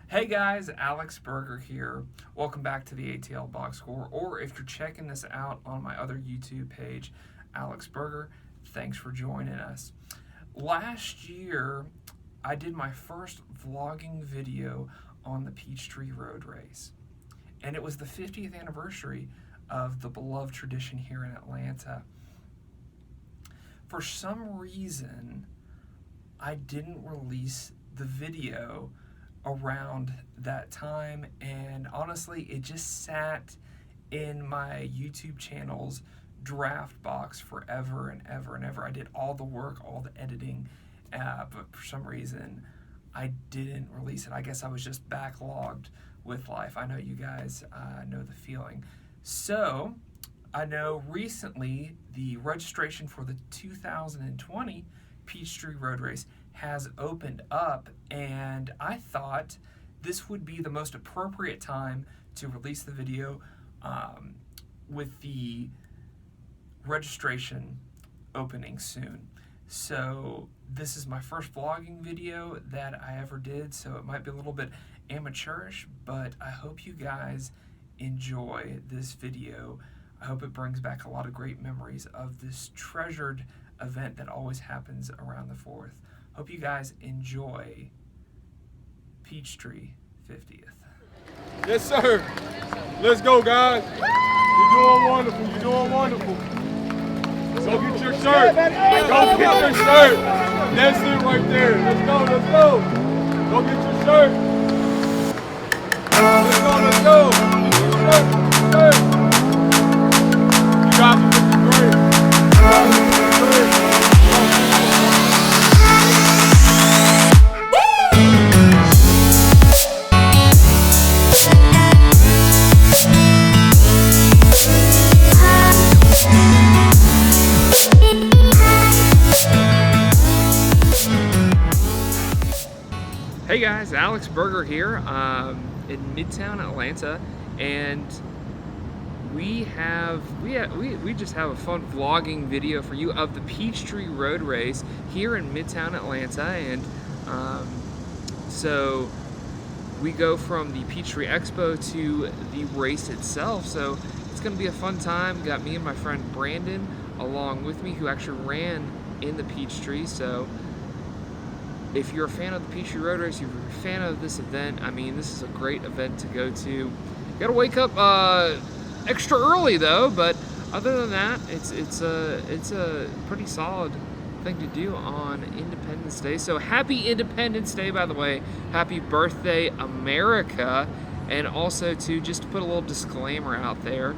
Hey guys, Alex Berger here. Welcome back to the ATL Box Score, or if you're checking this out on my other YouTube page, Alex Berger, thanks for joining us. Last year, I did my first vlogging video on the Peachtree Road Race, and it was the 50th anniversary of the beloved tradition here in Atlanta. For some reason, I didn't release the video around that time, and honestly it just sat in my YouTube channel's draft box forever and ever and ever. I did all the work, all the editing, but for some reason I didn't release it. I guess I was just backlogged with life. I know you guys know the feeling. So I know recently the registration for the 2020 Peachtree Road Race has opened up, and I thought this would be the most appropriate time to release the video with the registration opening soon. So this is my first vlogging video that I ever did, so it might be a little bit amateurish, but I hope you guys enjoy this video. I hope it brings back a lot of great memories of this treasured event that always happens around the 4th. Hope you guys enjoy Peachtree 50th. Yes, sir. Let's go, guys. You're doing wonderful. You're doing wonderful. Go get your shirt. Go get your shirt. That's it right there. Let's go. Let's go. Go get your shirt. Let's go. Let's go. Get your shirt. You guys are looking great. Hey guys, Alex Berger here in Midtown Atlanta, and we just have a fun vlogging video for you of the Peachtree Road Race here in Midtown Atlanta. And so we go from the Peachtree Expo to the race itself, so it's going to be a fun time. Got me and my friend Brandon along with me, who actually ran in the Peachtree. So if you're a fan of the Peachtree Road Race, if you're a fan of this event, I mean, this is a great event to go to. You gotta wake up extra early though, but other than that, it's a pretty solid thing to do on Independence Day. So happy Independence Day, by the way. Happy birthday, America. And also, to just to put a little disclaimer out there,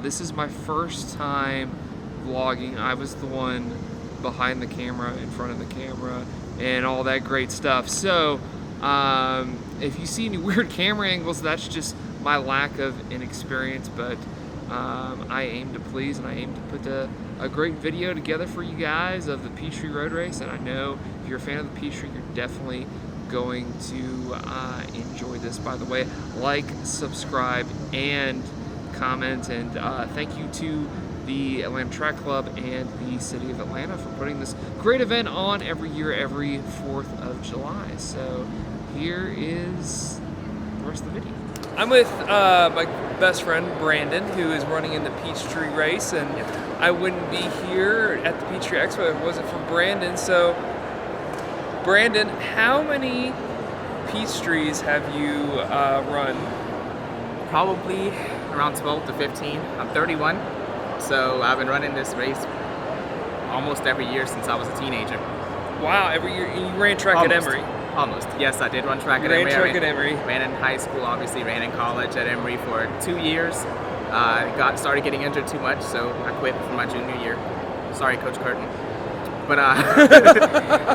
this is my first time vlogging. I was the one behind the camera, in front of the camera, and all that great stuff. So if you see any weird camera angles, that's just my lack of inexperience, but I aim to please, and I aim to put a great video together for you guys of the Peachtree Road Race. And I know if you're a fan of the Peachtree, you're definitely going to enjoy this. By the way, like, subscribe, and comment, and thank you to the Atlanta Track Club and the City of Atlanta for putting this great event on every year, every 4th of July. So here is the rest of the video. I'm with my best friend Brandon, who is running in the Peachtree Race, and I wouldn't be here at the Peachtree Expo if it wasn't for Brandon. So Brandon, how many Peachtrees have you run? Probably around 12 to 15. I'm 31. So I've been running this race almost every year since I was a teenager. Wow, every year. You ran track at Emory? Almost. Yes, I did run track at Emory. Ran in high school, obviously, ran in college at Emory for 2 years. Started getting injured too much, so I quit for my junior year. Sorry, Coach Curtin. But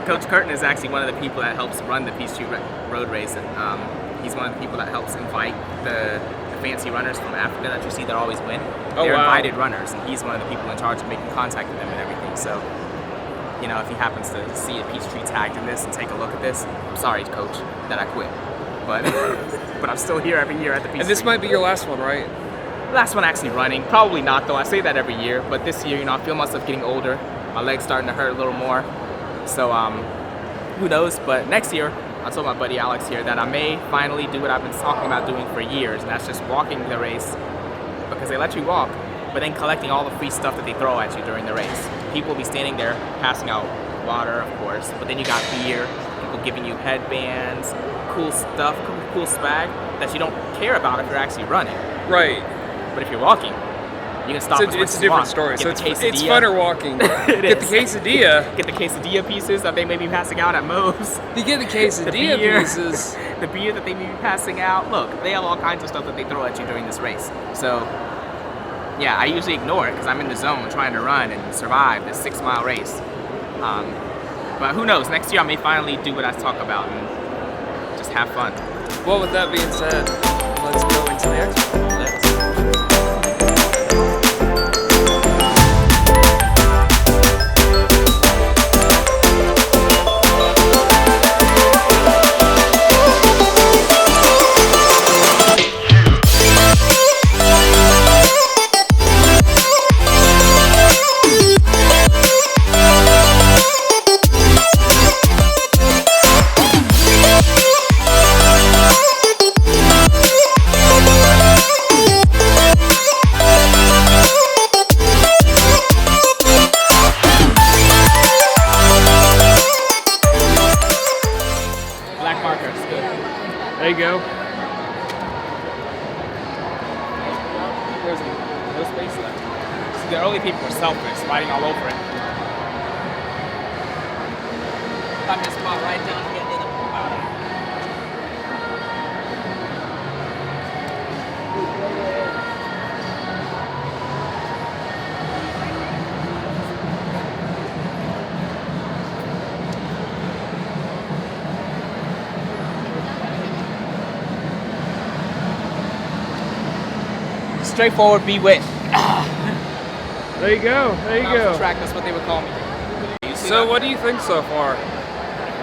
Coach Curtin is actually one of the people that helps run the Peachtree Road Race. And, he's one of the people that helps invite the fancy runners from Africa that you see that always win. They're invited runners, and he's one of the people in charge of making contact with them and everything. So, you know, if he happens to see a Peachtree tagged in this and take a look at this, I'm sorry, Coach, that I quit. But but I'm still here every year at the Peachtree. And this might be your last one, right? Last one actually running. Probably not, though. I say that every year. But this year, you know, I feel myself getting older. My leg's starting to hurt a little more. So, who knows? But next year, I told my buddy Alex here that I may finally do what I've been talking about doing for years, and that's just walking the race, because they let you walk, but then collecting all the free stuff that they throw at you during the race. People will be standing there passing out water, of course, but then you got beer, people giving you headbands, cool stuff, cool swag that you don't care about if you're actually running. Right. But if you're walking, you can stop. It's a different story. So it's funner walking. Get the quesadilla. Get the quesadilla pieces that they may be passing out at Moe's. You get the quesadilla pieces. The beer that they may be passing out. Look, they have all kinds of stuff that they throw at you during this race. So, yeah, I usually ignore it because I'm in the zone trying to run and survive this 6-mile race. But who knows? Next year I may finally do what I talk about and just have fun. Well, with that being said, let's go into the expo. There you go. There's no space left. So the early people were selfish, riding all over it. Got me a spot right down to get near the bottom. Straightforward, be wet. There you go. There you go. Track, that's what they would call me. So, what do you think so far?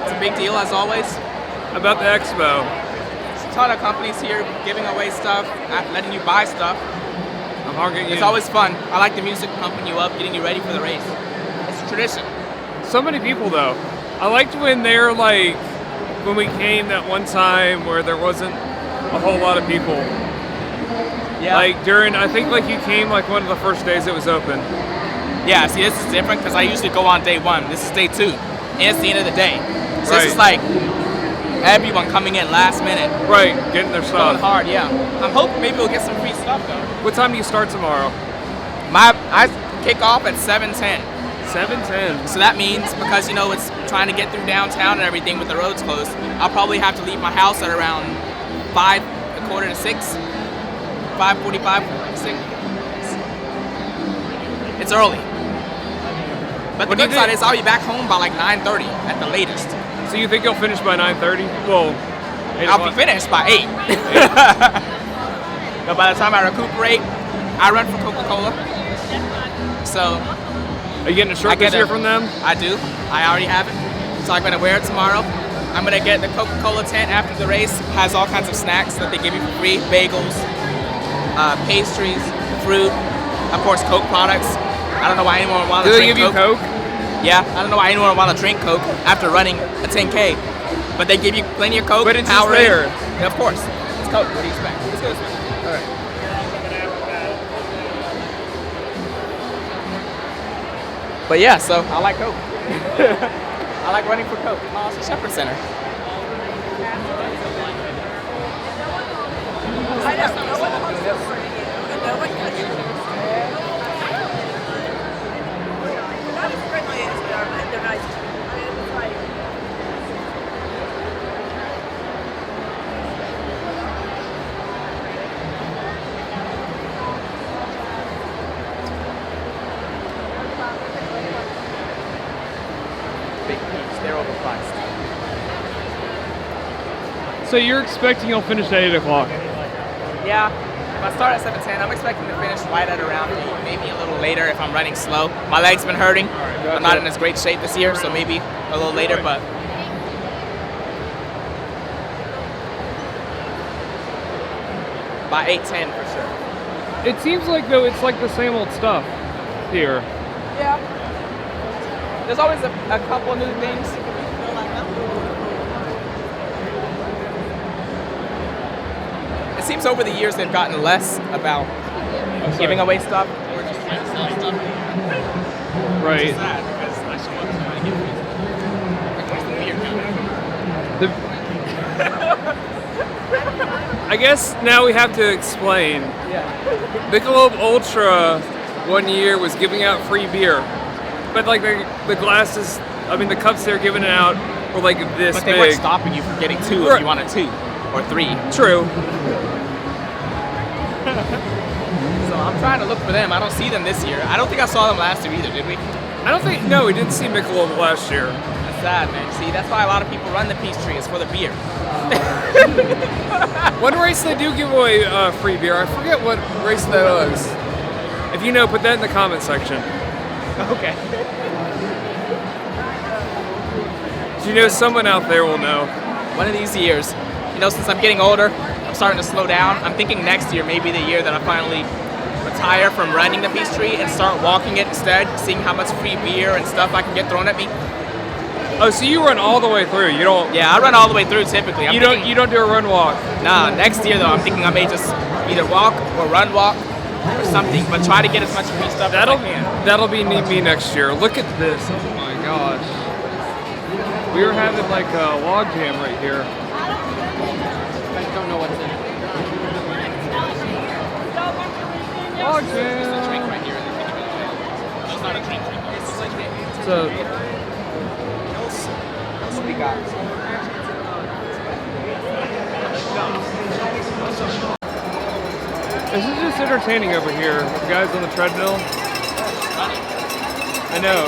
It's a big deal, as always. About the expo. There's a ton of companies here giving away stuff, letting you buy stuff. It's always fun. I like the music pumping you up, getting you ready for the race. It's a tradition. So many people, though. I liked when they're like, when we came that one time where there wasn't a whole lot of people. Yeah. Like during, I think like you came like one of the first days it was open. Yeah, see, this is different because I usually go on day 1. This is day 2, and it's the end of the day. So This is like everyone coming in last minute. Right, getting their stuff. Going hard, yeah. I'm hoping maybe we'll get some free stuff though. What time do you start tomorrow? I kick off at 7:10. 7:10. So that means, because it's trying to get through downtown and everything with the roads closed, I'll probably have to leave my house at around 5, a quarter to 6. 5:45, 6. It's early. But the good side is I'll be back home by like 9:30 at the latest. So you think you'll finish by 9:30? Well, I'll be finished by 8. But by the time I recuperate, I run for Coca-Cola. So are you getting a shirt this year from them? I do. I already have it. So I'm gonna wear it tomorrow. I'm gonna get the Coca-Cola tent after the race. Has all kinds of snacks that they give you for free. Bagels, pastries, fruit, of course Coke products. I don't know why anyone would want to drink Coke. Do they give you Coke? Yeah, I don't know why anyone would want to drink Coke after running a 10K. But they give you plenty of Coke. But it's just there. Yeah, of course. It's Coke. What do you expect? Let's go this way. All right. But yeah, so I like Coke. I like running for Coke. Oh, it's a Shepherd Center. Big Peach, they're overpriced. So you're expecting you'll finish at 8 o'clock? Yeah. If I start at 7:10, I'm expecting to finish right at around 8, maybe a little later if I'm running slow. My leg's been hurting. I'm not in as great shape this year, so maybe a little later, but by 8:10 for sure. It seems like though it's like the same old stuff here. Yeah. There's always a couple of new things. It seems over the years they've gotten less about giving away stuff. Or just trying to sell stuff. Right. Which is sad, because I show up trying to give I guess now we have to explain. Yeah. Michelob Ultra one year was giving out free beer, but like the glasses, I mean the cups they were giving it out were like this But they big. weren't stopping you from getting 2 if you wanted 2 or 3. True. So I'm trying to look for them. I don't see them this year. I don't think I saw them last year either, did we? I don't think, no, we didn't see Michelob last year. That's sad, man. See, that's why a lot of people run the Peachtree. It's for the beer. One race they do give away free beer. I forget what race that was. If you know, put that in the comment section. Okay. Do you know someone out there will know? One of these years, you know, since I'm getting older, I'm starting to slow down. I'm thinking next year, maybe the year that I finally retire from running the Peachtree and start walking it instead, seeing how much free beer and stuff I can get thrown at me. Oh, so you run all the way through? You don't? Yeah, I run all the way through typically. You don't do a run walk? Nah, next year though, I'm thinking I may just either walk or run walk or something, but try to get as much free stuff as I can. That'll be me next year. Look at this. Oh my gosh. We were having like a log jam right here. I don't know what's in it. Log There's a jam. drink right here. It's not a drink. So, What we got? this is just entertaining over here. The guys on the treadmill. I know.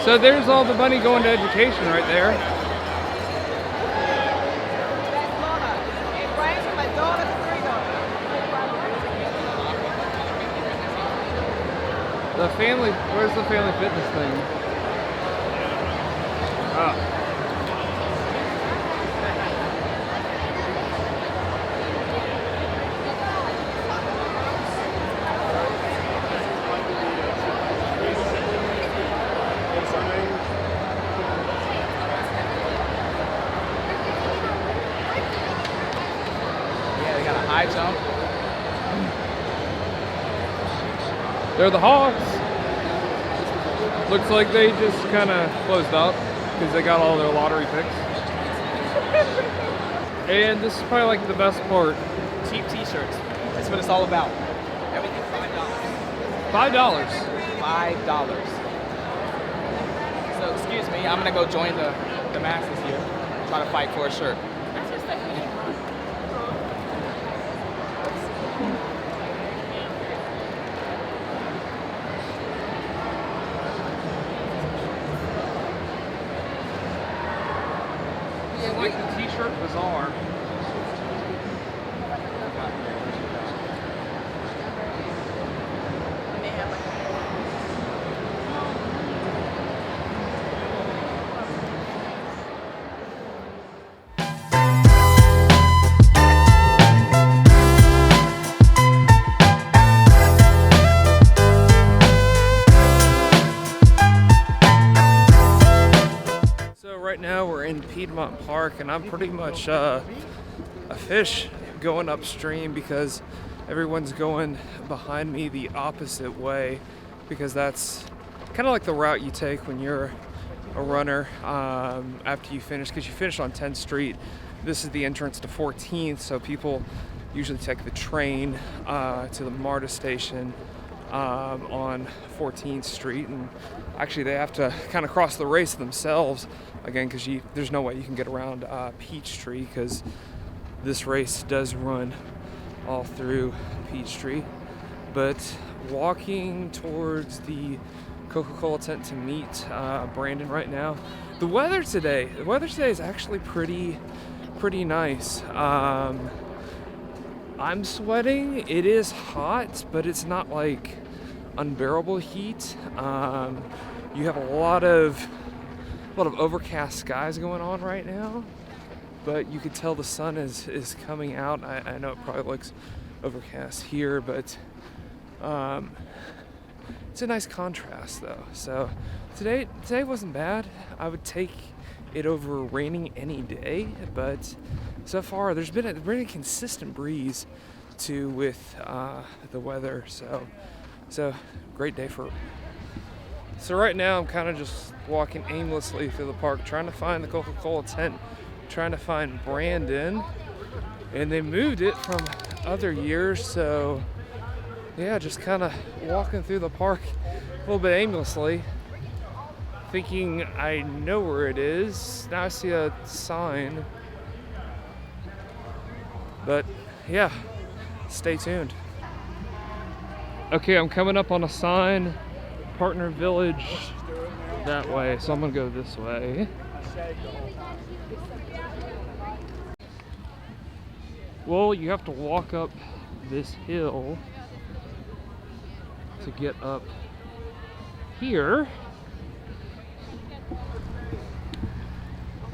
So there's all the money going to education right there. The family, where's the family fitness thing? Oh. Yeah, they got a high jump. They're the Hawks. Looks like they just kind of closed up because they got all their lottery picks. And this is probably like the best part. Cheap t-shirts. That's what it's all about. Everything $5. $5. $5. So excuse me, I'm gonna go join the masses here. Try to fight for a shirt. Like the t-shirt bazaar. Right now we're in Piedmont Park and I'm pretty much a fish going upstream because everyone's going behind me the opposite way because that's kind of like the route you take when you're a runner after you finish, because you finish on 10th Street. This is the entrance to 14th, so people usually take the train to the MARTA station on 14th Street, and actually they have to kind of cross the race themselves again, because there's no way you can get around Peachtree, because this race does run all through Peachtree. But walking towards the Coca-Cola tent to meet Brandon right now. The weather today is actually pretty nice. I'm sweating. It is hot, but it's not like unbearable heat. You have a lot of overcast skies going on right now, but you can tell the sun is coming out. I know it probably looks overcast here, but it's a nice contrast though. So today wasn't bad. I would take it over raining any day, but so far there's been a consistent breeze too with the weather. So great day for. So right now I'm kind of just walking aimlessly through the park, trying to find the Coca-Cola tent, trying to find Brandon, and they moved it from other years, so yeah, just kind of walking through the park a little bit aimlessly, thinking I know where it is. Now I see a sign, but yeah, stay tuned. Okay, I'm coming up on a sign, Partner Village that way, so I'm gonna go this way. Well, you have to walk up this hill to get up here.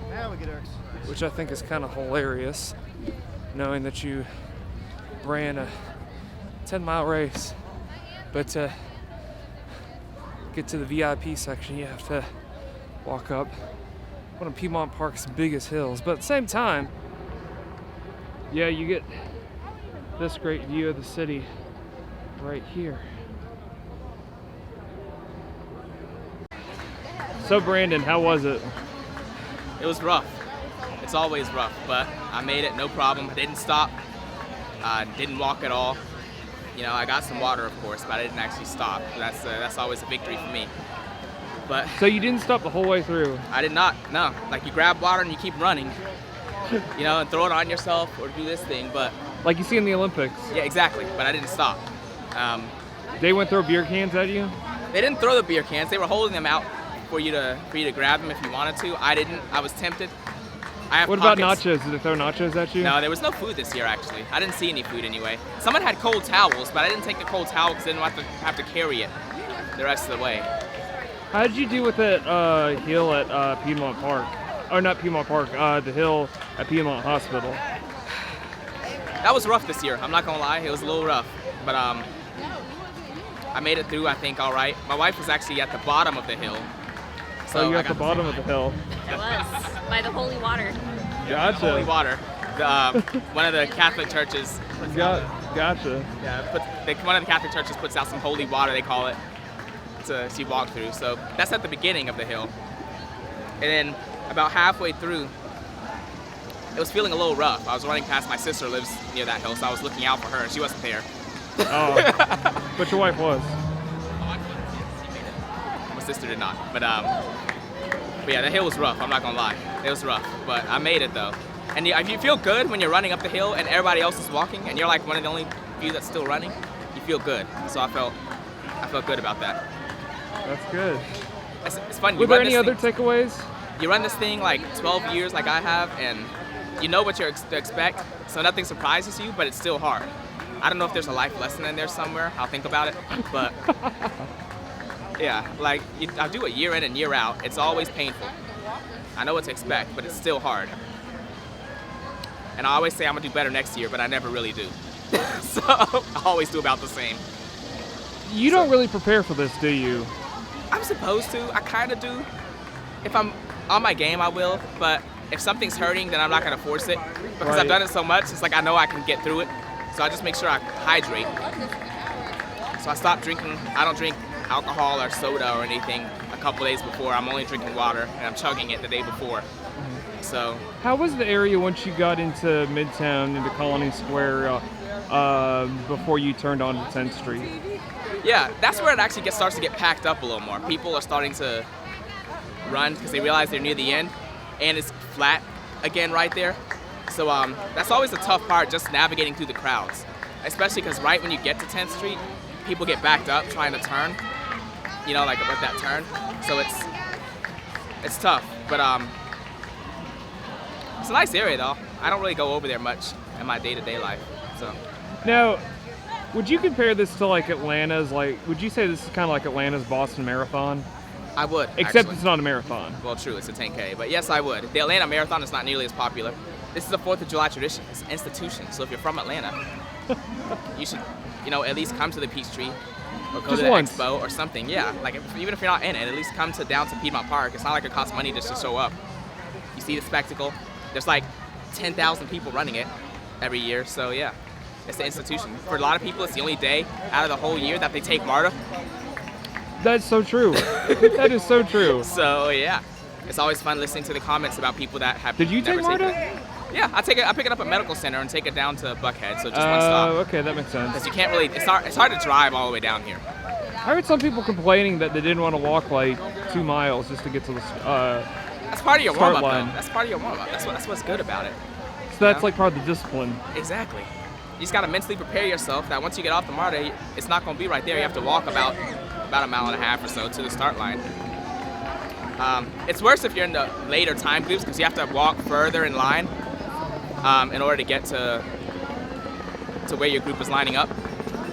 Now we get our Which I think is kind of hilarious, knowing that you ran a 10-mile race, but to get to the VIP section, you have to walk up one of Piedmont Park's biggest hills. But at the same time, yeah, you get this great view of the city right here. So Brandon, how was it? It was rough. It's always rough, but I made it, no problem. I didn't stop, didn't walk at all. You know, I got some water, of course, but I didn't actually stop. That's always a victory for me. But so you didn't stop the whole way through? I did not, no. Like, you grab water and you keep running, you know, and throw it on yourself or do this thing, but... Like you see in the Olympics. Yeah, exactly, but I didn't stop. They went throw beer cans at you? They didn't throw the beer cans. They were holding them out for you to grab them if you wanted to. I didn't. I was tempted. What about nachos? Did they throw nachos at you? No, there was no food this year, actually. I didn't see any food anyway. Someone had cold towels, but I didn't take the cold towel because I didn't have to carry it the rest of the way. How did you do with that hill at Piedmont Park? Or not Piedmont Park, the hill at Piedmont Hospital. That was rough this year. I'm not going to lie. It was a little rough. But I made it through, I think, all right. My wife was actually at the bottom of the hill. So you at the bottom of the hill. It was, by the holy water. Gotcha. Holy water. One of the Catholic churches. Gotcha. Yeah, one of the Catholic churches puts out some holy water, they call it, to walk through. So that's at the beginning of the hill. And then about halfway through, it was feeling a little rough. I was running past, my sister lives near that hill, so I was looking out for her, and she wasn't there. Oh, but your wife was. My sister did not, but yeah, the hill was rough. I'm not gonna lie, it was rough, but I made it though. And you feel good when you're running up the hill and everybody else is walking, and you're like one of the only few that's still running. You feel good, so I felt good about that. That's good. It's fun. Were there any other takeaways? You run this thing like 12 years, like I have, and you know what you're to expect, so nothing surprises you, but it's still hard. I don't know if there's a life lesson in there somewhere. I'll think about it, but. Yeah, like I do it year in and year out. It's always painful. I know what to expect, but it's still hard. And I always say I'm gonna do better next year, but I never really do. So I always do about the same. You don't really prepare for this, do you? I'm supposed to. I kind of do. If I'm on my game, I will. But if something's hurting, then I'm not gonna force it because Right. I've done it so much. It's like I know I can get through it. So I just make sure I hydrate. So I stopped drinking. I don't drink alcohol or soda or anything a couple days before. I'm only drinking water, and I'm chugging it the day before. So. How was the area once you got into Midtown, into Colony Square, before you turned on to 10th Street? Yeah, that's where it actually starts to get packed up a little more. People are starting to run because they realize they're near the end, and it's flat again right there. So that's always the tough part, just navigating through the crowds, especially because right when you get to 10th Street, people get backed up trying to turn, you know, like with that turn. So it's tough, but it's a nice area though. I don't really go over there much in my day-to-day life. So now, would you compare this to like Atlanta's? Like, would you say this is kind of like Atlanta's Boston Marathon? I would. Except actually. It's not a marathon. Well, true, it's a 10K, but yes, I would. The Atlanta Marathon is not nearly as popular. This is a 4th of July tradition. It's an institution. So if you're from Atlanta, you should, you know, at least come to the Peachtree or go Just to the once. Expo or something. Yeah, like even if you're not in it, at least come to down to Piedmont Park. It's not like it costs money just to show up. You see the spectacle. There's like 10,000 people running it every year. So yeah, it's an institution. For a lot of people, it's the only day out of the whole year that they take MARTA. That's so true. That is so true. So yeah, it's always fun listening to the comments about people that have. Did you never take taken MARTA? it. Yeah, I pick it up at Medical Center and take it down to Buckhead, so just one stop. Okay, that makes sense. Because you can't really, it's hard to drive all the way down here. I heard some people complaining that they didn't want to walk like 2 miles just to get to the That's part of your start warm-up, line. though. That's part of your warm-up. That's what's good about it. So that's Yeah. like part of the discipline. Exactly. You just gotta mentally prepare yourself that once you get off the MARTA, it's not gonna be right there. You have to walk about a mile and a half or so to the start line. It's worse if you're in the later time groups because you have to walk further in line in order to get to where your group is lining up.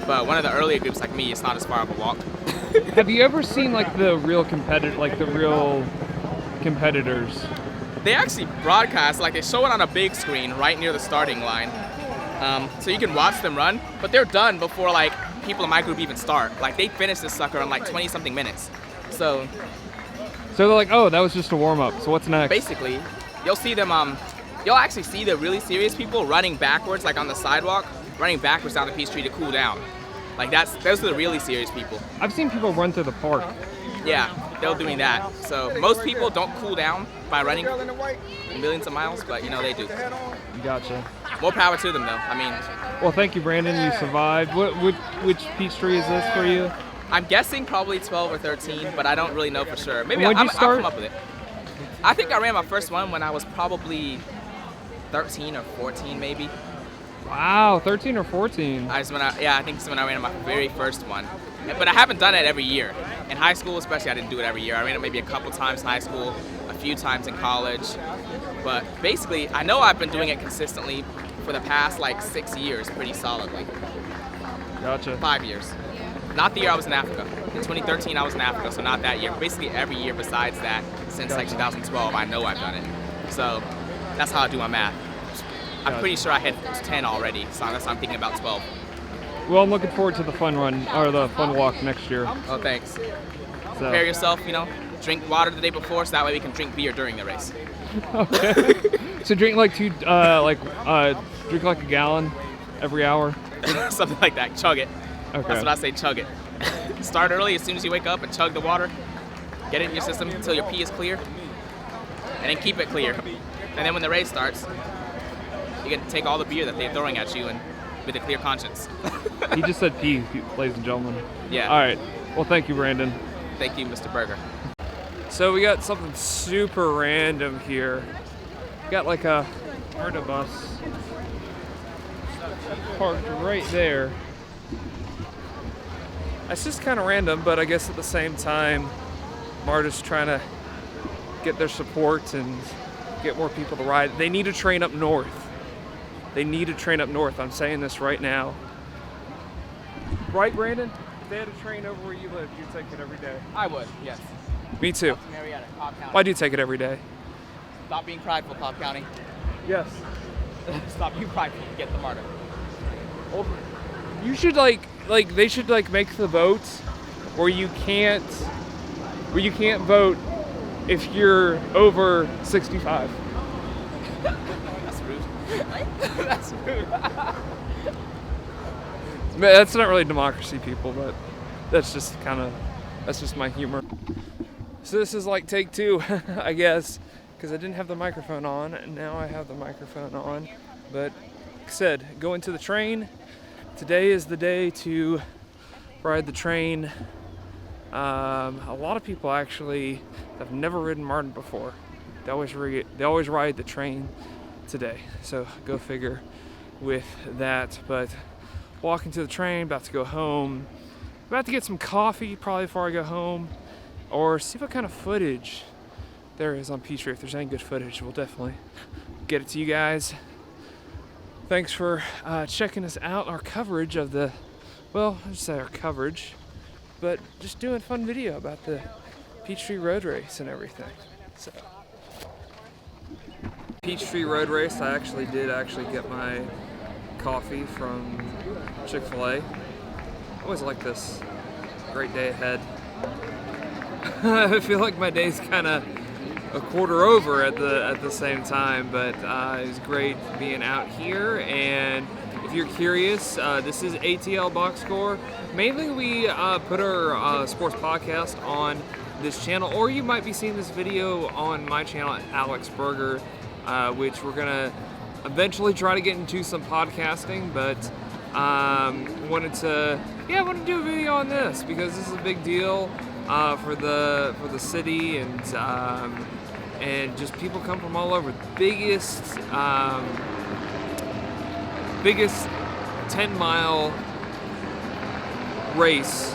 But one of the earlier groups like me, it's not as far of a walk. Have you ever seen like the real competitors? They actually broadcast, like they show it on a big screen right near the starting line. So you can watch them run, but they're done before like people in my group even start. Like they finish this sucker in like 20 something minutes. So they're like, oh, that was just a warm up. So what's next? basically, you'll see them, you'll actually see the really serious people running backwards, like on the sidewalk, running backwards down the Peachtree to cool down. Like those are the really serious people. I've seen people run through the park. Yeah, they're doing that. So most people don't cool down by running millions of miles, but you know they do. Gotcha. More power to them though. I mean, Well, thank you, Brandon. You survived. Which Peachtree is this for you? I'm guessing probably 12 or 13, but I don't really know for sure. Maybe When'd you I'll start? come up with it. I think I ran my first one when I was probably 13 or 14 maybe. Wow, 13 or 14. I think it's when I ran my very first one. But I haven't done it every year. In high school especially, I didn't do it every year. I ran it maybe a couple times in high school, a few times in college. But basically, I know I've been doing it consistently for the past like 6 years pretty solidly. Gotcha. 5 years. Not the year I was in Africa. In 2013, I was in Africa, so not that year. Basically, every year besides that, since like 2012, I know I've done it. So that's how I do my math. I'm pretty sure I hit 10 already, so that's why I'm thinking about 12. Well, I'm looking forward to the fun run, or the fun walk next year. Oh, thanks. So. Prepare yourself, drink water the day before, so that way we can drink beer during the race. Okay. So drink like drink like a gallon every hour? Something like that. Chug it. Okay. That's what I say, chug it. Start early as soon as you wake up and chug the water. Get it in your system until your pee is clear. And then keep it clear. And then when the race starts, you can take all the beer that they're throwing at you and with a clear conscience. He just said pee, ladies and gentlemen. Yeah. All right. Well, thank you, Brandon. Thank you, Mr. Berger. So we got something super random here. Got like a MARTA bus parked right there. It's just kind of random, but I guess at the same time, MARTA's trying to get their support and get more people to ride. They need a train up north. They need a train up north. I'm saying this right now. Right, Brandon? If they had a train over where you live, you'd take it every day. I would, yes. Me too. Marietta, Cobb County. Well, I do take it every day. Stop being prideful, Cobb County. Yes. Stop being prideful. Get the MARTA. Well, you should they should make the votes where you can't vote if you're over 65. That's rude. That's rude. That's not really democracy, people, but that's just kind of That's just my humor. So this is like take 2, I guess, because I didn't have the microphone on, and now I have the microphone on. But like I said, going to the train. Today is the day to ride the train. A lot of people actually have never ridden Martin before. They always ride the train today. So go figure with that. But walking to the train, about to go home. About to get some coffee probably before I go home, or see what kind of footage there is on Peachtree. If there's any good footage, we'll definitely get it to you guys. Thanks for checking us out, our coverage of the, well, I'd say our coverage, but just doing a fun video about the Peachtree Road Race and everything. So, Peachtree Road Race, I did get my coffee from Chick-fil-A. I always like this. Great day ahead. I feel like my day's kind of a quarter over at the same time, but it was great being out here. And if you're curious, this is ATL Box Score. Mainly we put our sports podcast on this channel, or you might be seeing this video on my channel at Alex Burger, which we're gonna eventually try to get into some podcasting, but wanted to do a video on this because this is a big deal for the city, and just people come from all over. Biggest 10-mile race,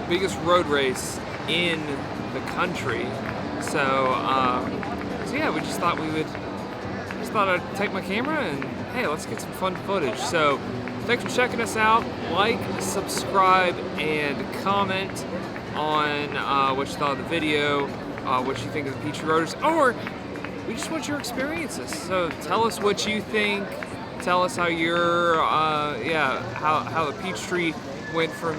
biggest road race in the country. So yeah, we just thought I'd take my camera and hey, let's get some fun footage. So thanks for checking us out. Like, subscribe, and comment on what you thought of the video, what you think of the Peachtree Roaders, or we just want your experiences. So tell us what you think. Tell us how your how the Peachtree went for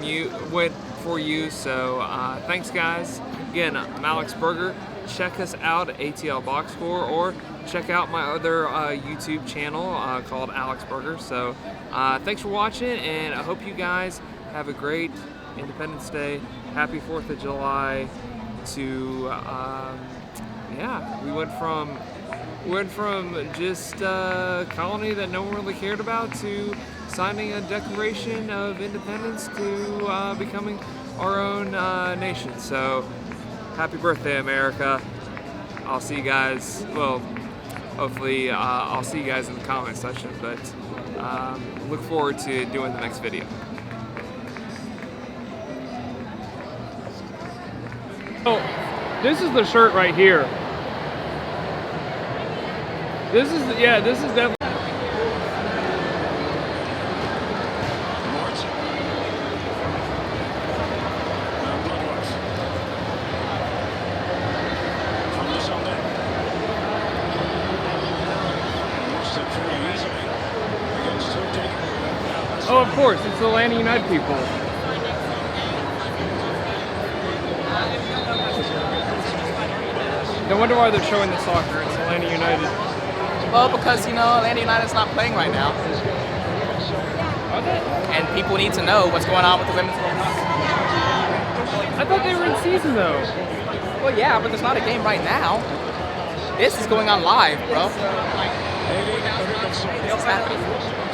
you. So thanks, guys. Again, I'm Alex Burger. Check us out at ATL Box Score, or check out my other YouTube channel called Alex Burger. So thanks for watching, and I hope you guys have a great Independence Day. Happy 4th of July to we went from just a colony that no one really cared about to signing a Declaration of Independence to becoming our own nation. So happy birthday, America. I'll see you guys, well, hopefully I'll see you guys in the comment section, but look forward to doing the next video. Oh, this is the shirt right here. This is definitely. Oh, of course, it's the Atlanta United people. No wonder why they're showing the soccer. It's Atlanta United. Well, because, Atlanta United's not playing right now. Are they? And people need to know what's going on with the women's World Cup. I thought they were in season, though. Well, yeah, but there's not a game right now. This is going on live, bro. What's happening?